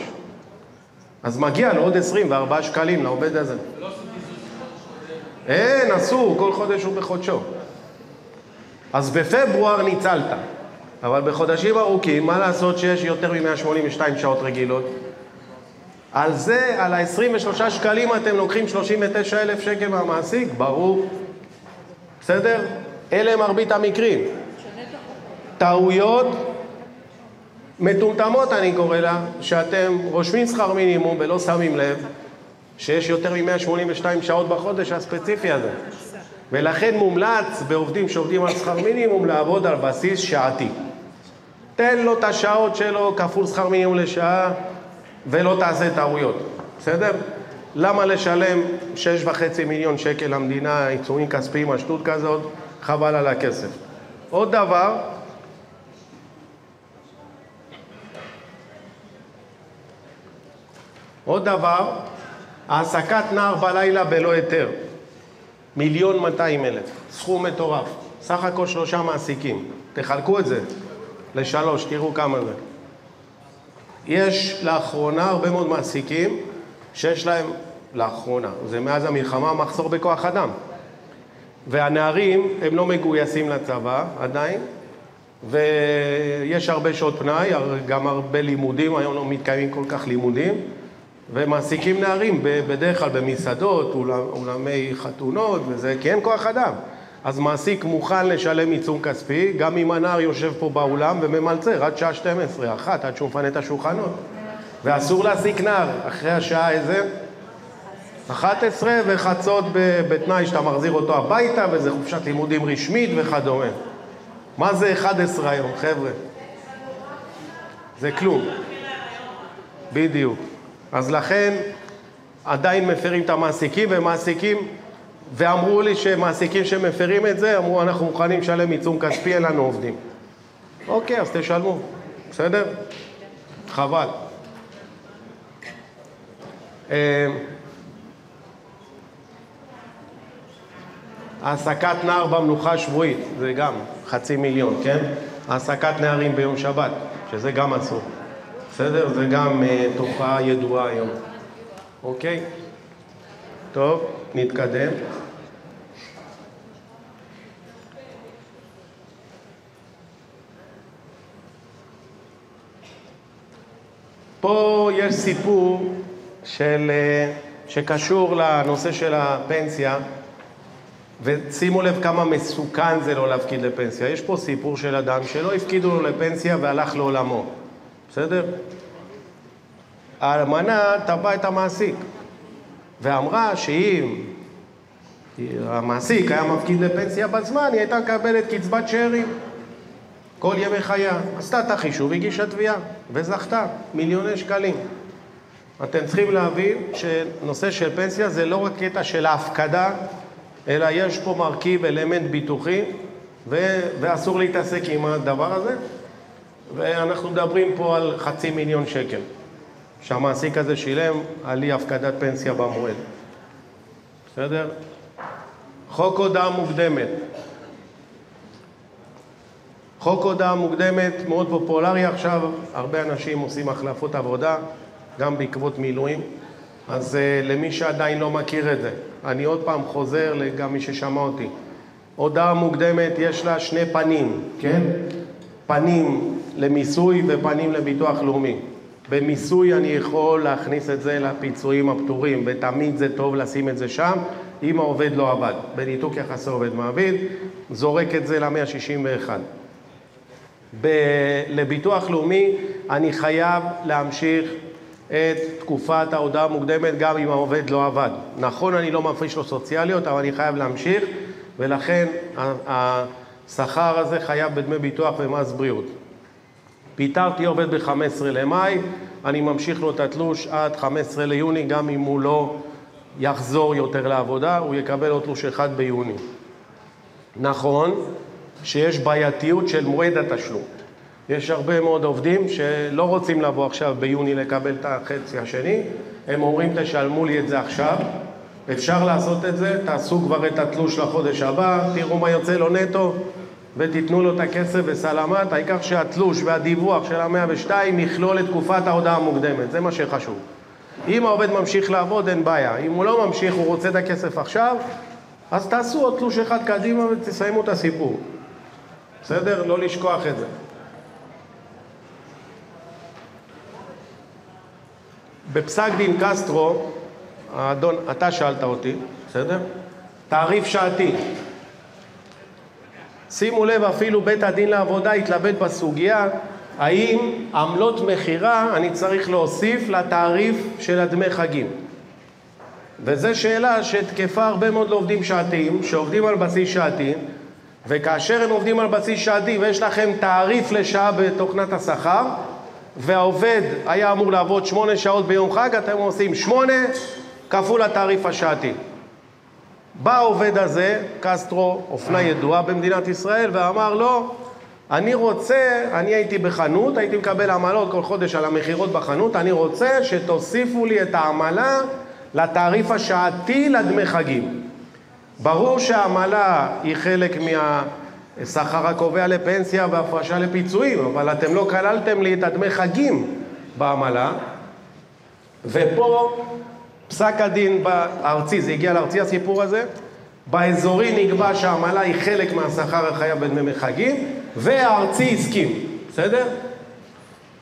S1: אז מגיע לו עוד 24 שקלים לעובד הזה. אין, אסור, כל חודש הוא בחודשו. אז בפברואר ניצלת. אבל בחודשים ארוכים, מה לעשות שיש יותר מ-182 שעות רגילות? על זה, על ה-23 שקלים אתם לוקחים 39,000 שקל מהמעסיק? ברור. בסדר? אלה מרבית המקרים. טעויות מטומטמות אני קורא לה, שאתם רושמים שכר מינימום ולא שמים לב שיש יותר מ-182 שעות בחודש הספציפי הזה. ולכן מומלץ בעובדים שעובדים על שכר מינימום לעבוד על בסיס שעתי. תן לו את השעות שלו כפול שכר מינימום לשעה ולא תעשה טעויות. בסדר? למה לשלם 6.5 מיליון שקל למדינה עיצומים כספיים על שטות כזאת? חבל על הכסף. עוד דבר, העסקת נער בלילה בלא היתר. 1,200,000. סכום מטורף. סך הכל 3 מעסיקים. תחלקו את זה ל3, תראו כמה זה. יש לאחרונה הרבה מאוד מעסיקים שיש להם, לאחרונה, זה מאז המלחמה, מחסור בכוח אדם. והנערים הם לא מגויסים לצבא עדיין, ויש הרבה שעות פנאי, גם הרבה לימודים, היום לא מתקיימים כל כך לימודים, ומעסיקים נערים בדרך כלל במסעדות, אולמי חתונות וזה, כי אין כוח אדם. אז מעסיק מוכן לשלם עיצום כספי, גם אם הנער יושב פה באולם וממלצר עד שעה 12, 1, עד שהוא מפנה את השולחנות. ואסור להעסיק נער אחרי השעה איזה? 11 וחצות בתנאי שאתה מחזיר אותו הביתה, וזה חופשת לימודים רשמית וכדומה. מה זה 11 היום, חבר'ה? זה כלום. בדיוק. אז לכן עדיין מפרים את המעסיקים, ואמרו לי שמעסיקים שמפרים את זה, אמרו אנחנו מוכנים לשלם עיצום כספי, אין לנו עובדים. אוקיי, אז תשלמו. בסדר? חבל. העסקת נער במנוחה שבועית, זה גם 500,000, כן? העסקת נערים ביום שבת, שזה גם אסור. בסדר? זה גם תופעה ידועה היום. אוקיי? טוב, נתקדם. פה יש סיפור שקשור לנושא של הפנסיה, ושימו לב כמה מסוכן זה לא להפקיד לפנסיה. יש פה סיפור של אדם שלא הפקידו לו לפנסיה והלך לעולמו. בסדר? האלמנה תבעה את המעסיק, ואמרה שאם המעסיק היה מפקיד לפנסיה בזמן, היא הייתה מקבלת קצבת שאירים כל ימי חייה. עשתה את החישוב, הגישה תביעה, וזכתה מיליוני שקלים. אתם צריכים להבין שנושא של פנסיה זה לא רק קטע של ההפקדה, אלא יש פה מרכיב, אלמנט ביטוחי, ואסור להתעסק עם הדבר הזה. ואנחנו מדברים פה על 500,000 שקל, שהמעסיק הזה שילם על אי הפקדת פנסיה במועד. בסדר? חוק הודעה מוקדמת. חוק הודעה מוקדמת מאוד פופולרי עכשיו, הרבה אנשים עושים החלפות עבודה, גם בעקבות מילואים. אז למי שעדיין לא מכיר את זה, אני עוד פעם חוזר גם מי ששמע אותי. הודעה מוקדמת יש לה 2 פנים, כן? פנים למיסוי ופנים לביטוח לאומי. במיסוי אני יכול להכניס את זה לפיצויים הפטורים, ותמיד זה טוב לשים את זה שם, אם העובד לא עבד. בניתוק יחסי עובד מעביד, זורק את זה ל-161. לביטוח לאומי אני חייב להמשיך את תקופת ההודעה המוקדמת גם אם העובד לא עבד. נכון, אני לא מפריש לו סוציאליות, אבל אני חייב להמשיך, ולכן השכר הזה חייב בדמי ביטוח ומס בריאות. פיטרתי עובד ב-15 למאי, אני ממשיך לו את התלוש עד 15 ליוני, גם אם הוא לא יחזור יותר לעבודה, הוא יקבל לו תלוש 1 ביוני. נכון שיש בעייתיות של מועד התשלום. יש הרבה מאוד עובדים שלא רוצים לבוא עכשיו ביוני לקבל את החצי השני, הם אומרים תשלמו לי את זה עכשיו, אפשר לעשות את זה, תעשו כבר את התלוש לחודש הבא, תראו מה יוצא לו נטו ותיתנו לו את הכסף וסלמת, העיקר שהתלוש והדיווח של ה-102 יכלול את תקופת ההודעה המוקדמת, זה מה שחשוב. אם העובד ממשיך לעבוד אין בעיה, אם הוא לא ממשיך, הוא רוצה את הכסף עכשיו, אז תעשו עוד תלוש אחד קדימה ותסיימו את הסיפור. בסדר? לא לשכוח את זה. בפסק דין קסטרו, האדון, אתה שאלת אותי, בסדר? תעריף שעתי. שימו לב, אפילו בית הדין לעבודה התלבט בסוגיה, האם עמלות מחירה אני צריך להוסיף לתעריף של הדמי חגים. וזו שאלה שתקפה הרבה מאוד לעובדים שעתיים, שעובדים על בסיס שעתי, וכאשר הם עובדים על בסיס שעתי ויש לכם תעריף לשעה בתוכנת השכר, והעובד היה אמור לעבוד 8 שעות ביום חג, אתם עושים 8 כפול התעריף השעתי. בא העובד הזה, קסטרו, אופנה ידועה במדינת ישראל, ואמר לו, אני הייתי בחנות, הייתי מקבל עמלות כל חודש על המחירות בחנות, אני רוצה שתוסיפו לי את העמלה לתעריף השעתי לדמי חגים. ברור שהעמלה היא חלק מהשכר הקובע לפנסיה והפרשה לפיצויים, אבל אתם לא כללתם לי את הדמי חגים בעמלה, ופה פסק הדין בארצי, זה הגיע לארצי הסיפור הזה, באזורי נקבע שהעמלה היא חלק מהשכר החייב בדמי חגים, והארצי הסכים, בסדר?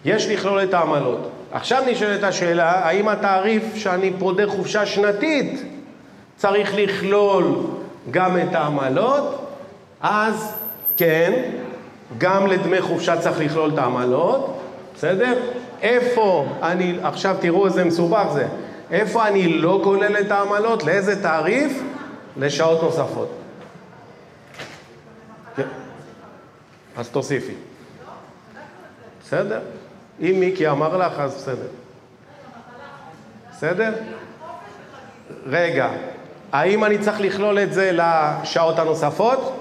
S1: יש לכלול את העמלות. עכשיו נשאלת השאלה, האם התעריף שאני פודה חופשה שנתית צריך לכלול גם את העמלות? אז כן, גם לדמי חופשה צריך לכלול את העמלות, בסדר? איפה אני, עכשיו תראו איזה מסובך זה, איפה אני לא כולל את העמלות, לאיזה תעריף? לשעות נוספות. אז תוסיפי. בסדר? אם מיקי אמר לך, אז בסדר. בסדר? רגע, האם אני צריך לכלול את זה לשעות הנוספות?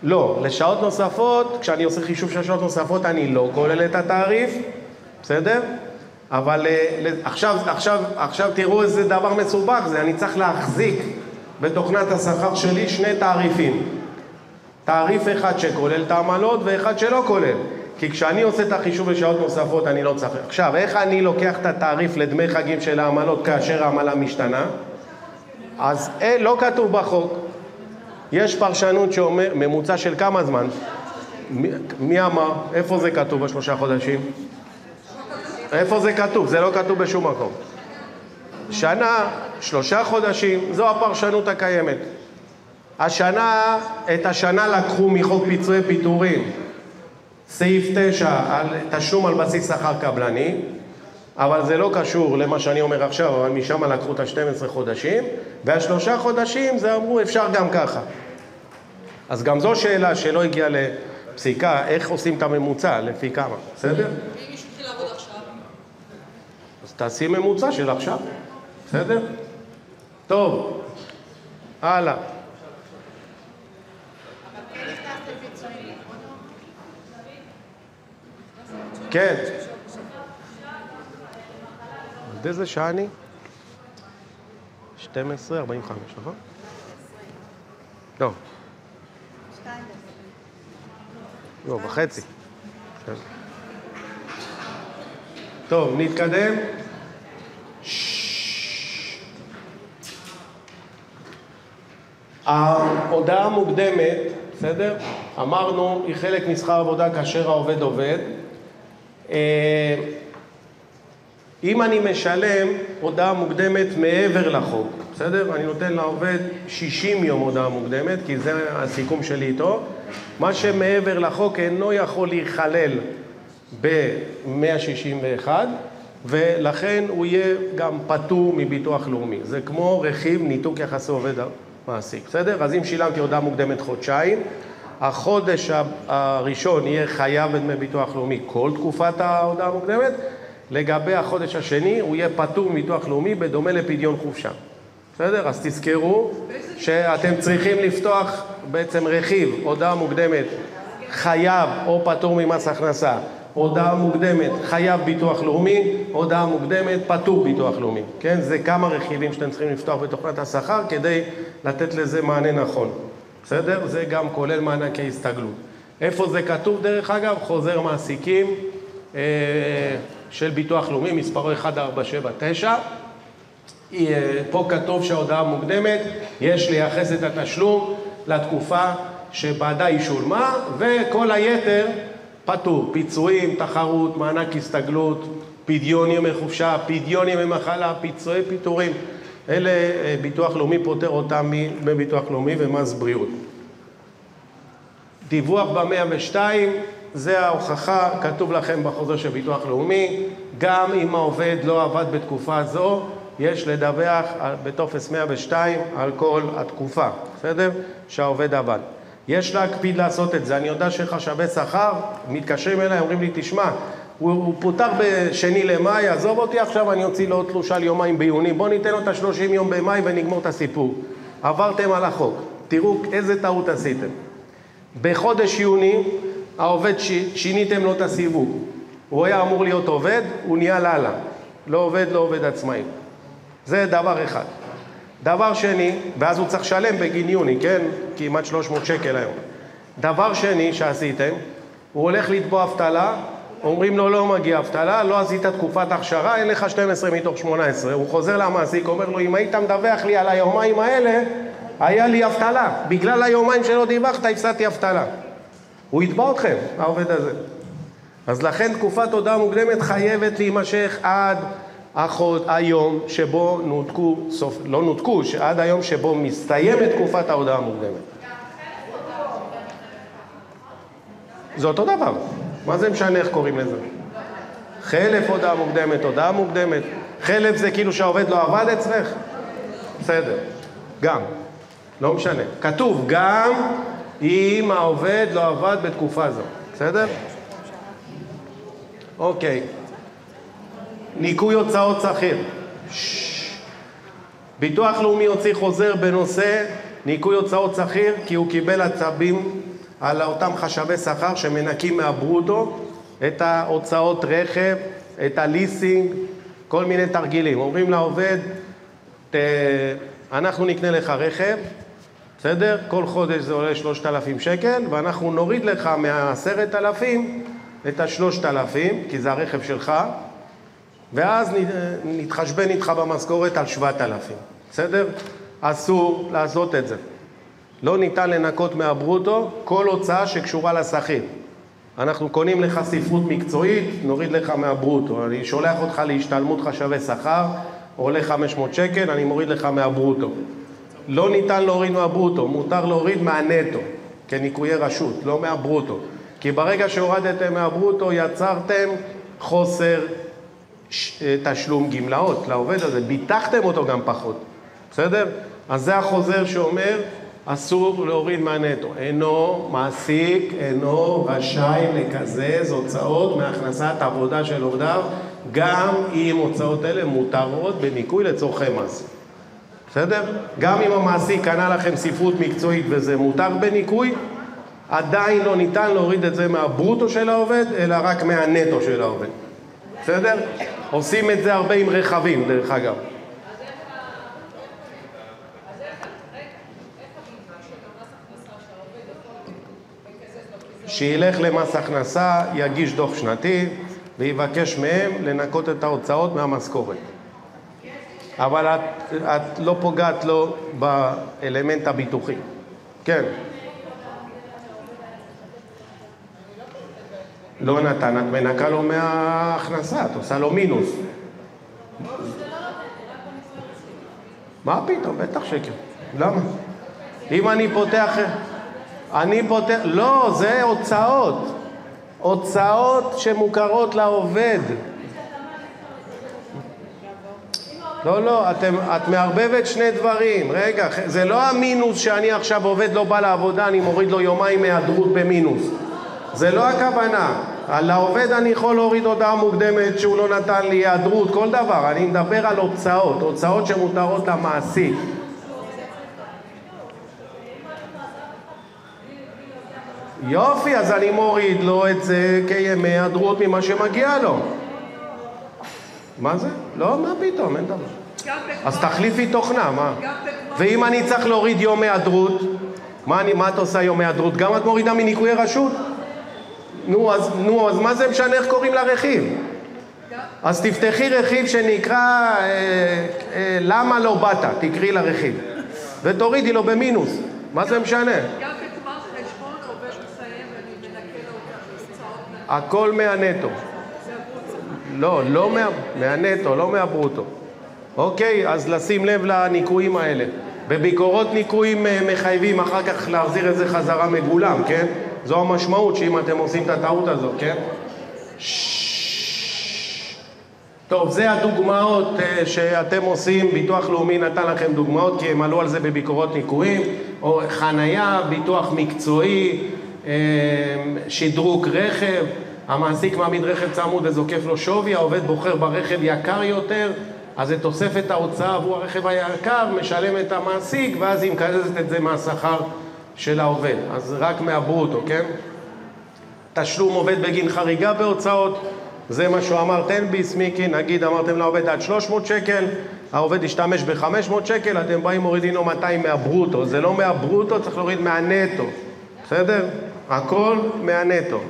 S1: לא. לשעות נוספות, כשאני עושה חישוב של שעות נוספות, אני לא כולל את התעריף. בסדר? אבל עכשיו תראו איזה דבר מסובך זה, אני צריך להחזיק בתוכנת השכר שלי 2 תעריפים. תעריף אחד שכולל את העמלות ואחד שלא כולל. כי כשאני עושה את החישוב לשעות נוספות אני לא צריך. עכשיו, איך אני לוקח את התעריף לדמי חגים של העמלות כאשר העמלה משתנה? אז לא כתוב בחוק. יש פרשנות שאומר, ממוצע של כמה זמן? מי אמר? איפה זה כתוב ב3 חודשים? איפה זה כתוב? זה לא כתוב בשום מקום. שנה, 3 חודשים, זו הפרשנות הקיימת. את השנה לקחו מחוק פיצויי פיטורים, סעיף 9, על תשלום על בסיס שכר קבלני, אבל זה לא קשור למה שאני אומר עכשיו, אבל משם לקחו את ה-12 חודשים, וה3 חודשים זה אמרו אפשר גם ככה. אז גם זו שאלה שלא הגיעה לפסיקה, איך עושים את הממוצע, לפי כמה, בסדר?
S3: אם מישהו התחיל לעבוד עכשיו?
S1: אז תעשי ממוצע של עכשיו, בסדר? טוב, הלאה. כן. עד איזה שעה אני? 12:45, נכון? לא.
S5: 2.
S1: לא, בחצי. טוב, נתקדם. ההודעה המוקדמת, בסדר? אמרנו, היא חלק משכר עבודה כאשר העובד עובד. אם אני משלם הודעה מוקדמת מעבר לחוק, בסדר? אני נותן לעובד 60 יום הודעה מוקדמת, כי זה הסיכום שלי איתו. מה שמעבר לחוק אינו יכול להיכלל ב-161, ולכן הוא יהיה גם פטור מביטוח לאומי. זה כמו רכיב ניתוק יחסי עובד מעסיק, בסדר? אז אם שילמתי הודעה מוקדמת חודשיים, החודש הראשון יהיה חייב בדמי ביטוח לאומי כל תקופת ההודעה המוקדמת, לגבי החודש השני הוא יהיה פטור מביטוח לאומי בדומה לפדיון חופשה. בסדר? אז תזכרו שאתם צריכים לפתוח בעצם רכיב, הודעה מוקדמת חייב או פטור ממס הכנסה, הודעה מוקדמת חייב ביטוח לאומי, הודעה מוקדמת פטור ביטוח לאומי. כן? זה כמה רכיבים שאתם צריכים לפתוח בתוכנת השכר כדי לתת לזה מענה נכון. בסדר? זה גם כולל מענקי הסתגלות. איפה זה כתוב דרך אגב? חוזר מעסיקים של ביטוח לאומי, מספרו 1479. פה כתוב שההודעה המוקדמת יש לייחס את התשלום לתקופה שבעדה היא שולמה, וכל היתר פטור, פיצויים, תחרות, מענק הסתגלות, פדיון ימי חופשה, פדיון ימי מחלה, פיצויי פיטורים. אלה ביטוח לאומי פותר אותם מביטוח לאומי ומס בריאות. דיווח ב-102, זה ההוכחה, כתוב לכם בחוזר של ביטוח לאומי, גם אם העובד לא עבד בתקופה זו, יש לדווח בטופס 102 על כל התקופה, בסדר? שהעובד עבד. יש להקפיד לעשות את זה. אני יודע שחשבי שכר מתקשרים אליי, אומרים לי, תשמע, הוא פוטר בשני למאי, עזוב אותי עכשיו, אני אוציא לו תלושה על יומיים ביוני, בוא ניתן לו את 30 יום במאי ונגמור את הסיפור. עברתם על החוק, תראו איזה טעות עשיתם. בחודש יוני, העובד שיניתם לו את הסיווג. הוא היה אמור להיות עובד, הוא נהיה לאללה. לא עובד עצמאי. זה דבר אחד. דבר שני, ואז הוא צריך לשלם בגין יוני, כן? כמעט 300 שקל היום. דבר שני שעשיתם, הוא הולך לתבוע אבטלה, אומרים לו לא מגיע אבטלה, לא עשית תקופת הכשרה, אין לך 12 מתוך 18. הוא חוזר למעסיק, אומר לו, אם היית מדווח לי על היומיים האלה, היה לי אבטלה. בגלל היומיים שלא דיווחת, הפסדתי אבטלה. הוא יתבע אתכם, העובד הזה. אז לכן תקופת הודעה מוקדמת חייבת להימשך עד היום שבו נותקו, לא נותקו, עד היום שבו מסתיימת תקופת ההודעה המוקדמת. זה אותו דבר. מה זה משנה איך קוראים לזה? חלף הודעה מוקדמת, הודעה מוקדמת. חלף זה כאילו שהעובד לא עבד אצלך? בסדר. גם. לא משנה. כתוב גם אם העובד לא עבד בתקופה זו. בסדר? אוקיי. ניכוי הוצאות שכיר. ביטוח לאומי הוציא חוזר בנושא ניכוי הוצאות שכיר, כי הוא קיבל עצבים על אותם חשבי שכר שמנקים מהברוטו את ההוצאות רכב, את הליסינג, כל מיני תרגילים. אומרים לעובד, אנחנו נקנה לך רכב, בסדר? כל חודש זה עולה 3,000 שקל, ואנחנו נוריד לך מה10,000 את 3,000, כי זה הרכב שלך, ואז נתחשבן איתך במשכורת על 7,000. בסדר? אסור לעשות את זה. לא ניתן לנקות מהברוטו כל הוצאה שקשורה לשכיר. אנחנו קונים לך ספרות מקצועית, נוריד לך מהברוטו. אני שולח אותך להשתלמות חשבי שכר, עולה 500 שקל, אני מוריד לך מהברוטו. לא ניתן להוריד מהברוטו, מותר להוריד מהנטו, כניקויי רשות, לא מהברוטו. כי ברגע שהורדתם מהברוטו, יצרתם חוסר תשלום גמלאות לעובד הזה, ביטחתם אותו גם פחות. בסדר? אז זה החוזר שאומר, אסור להוריד מהנטו. אינו מעסיק, אינו רשאי לקזז הוצאות מהכנסת עבודה של עובדיו, גם אם הוצאות אלה מותרות בניכוי לצורכי מס. בסדר? גם אם המעסיק קנה לכם ספרות מקצועית וזה מותר בניכוי, עדיין לא ניתן להוריד את זה מהברוטו של העובד, אלא רק מהנטו של העובד. בסדר? עושים את זה הרבה עם רכבים, דרך אגב. שילך למס הכנסה, יגיש דוח שנתי ויבקש מהם לנקות את ההוצאות מהמשכורת. אבל את לא פוגעת לו באלמנט הביטוחי. כן. לא נתן, את מנקה לו מההכנסה, את עושה לו מינוס. מה פתאום? בטח שקר. למה? אם אני פותח... לא, זה הוצאות. הוצאות שמוכרות לעובד. לא, את מערבבת שני דברים. רגע, זה לא המינוס שאני עכשיו עובד לא בא לעבודה, אני מוריד לו יומיים מהיעדרות במינוס. זה לא הכוונה. על העובד אני יכול להוריד הודעה מוקדמת שהוא לא נתן לי היעדרות, כל דבר. אני מדבר על הוצאות, הוצאות שמותרות למעסיק. יופי, אז אני מוריד לו את זה כימי היעדרות ממה שמגיע לו. מה זה? לא, מה פתאום, אין דבר. אז תחליפי תוכנה, מה? ואם אני צריך להוריד יום היעדרות, מה את עושה יום היעדרות? גם את מורידה מניקוי רשות? נו, אז מה זה משנה איך קוראים לרכיב? אז תפתחי רכיב שנקרא למה לא באת, תקראי לרכיב. ותורידי לו במינוס. מה זה משנה?
S3: גם בגמר חשבון עובד מסיים ואני מנקה לו את
S1: הכל מהנטו. לא מהנטו, לא מהברוטו. אוקיי, אז לשים לב לניקויים האלה. בביקורות ניקויים מחייבים אחר כך להחזיר את זה חזרה מגולם, כן? זו המשמעות שאם אתם עושים את הטעות הזאת, כן? טוב, זה הדוגמאות שאתם עושים. ביטוח לאומי נתן לכם דוגמאות כי הם עלו על זה בביקורות ניקויים, או חנייה, ביטוח מקצועי, שדרוג רכב, המעסיק מעמיד רכב צמוד וזוקף לו שווי, העובד בוחר ברכב יקר יותר, אז זה תוספת ההוצאה עבור הרכב היקר, משלם את המעסיק, ואז היא מקזזת את זה מהשכר של העובד. אז רק מהברוטו, כן? תשלום עובד בגין חריגה בהוצאות, זה מה שהוא אמר, תן ביס מיקי, נגיד אמרתם לעובד עד 300 שקל, העובד ישתמש ב-500 שקל, אתם באים מורידים לו 200 מהברוטו, זה לא מהברוטו, צריך להוריד מהנטו, בסדר? הכל מהנטו.